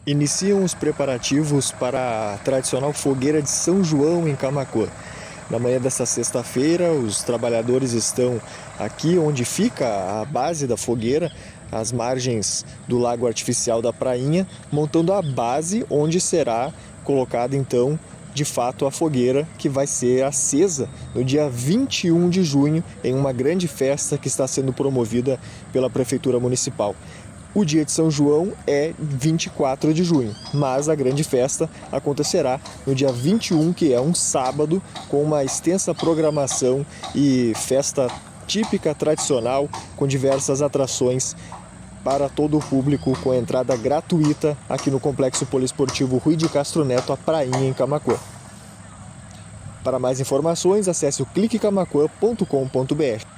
Iniciam os preparativos para a tradicional fogueira de São João em Camaquã. Na manhã desta sexta-feira, os trabalhadores estão aqui onde fica a base da fogueira, às margens do lago artificial da Prainha, montando a base onde será colocada então, de fato, a fogueira que vai ser acesa no dia 21 de junho em uma grande festa que está sendo promovida pela Prefeitura Municipal. O dia de São João é 24 de junho, mas a grande festa acontecerá no dia 21, que é um sábado, com uma extensa programação e festa típica, tradicional, com diversas atrações para todo o público, com entrada gratuita aqui no Complexo Poliesportivo Rui de Castro Neto, a Prainha, em Camaquã. Para mais informações, acesse o cliquecamaquã.com.br.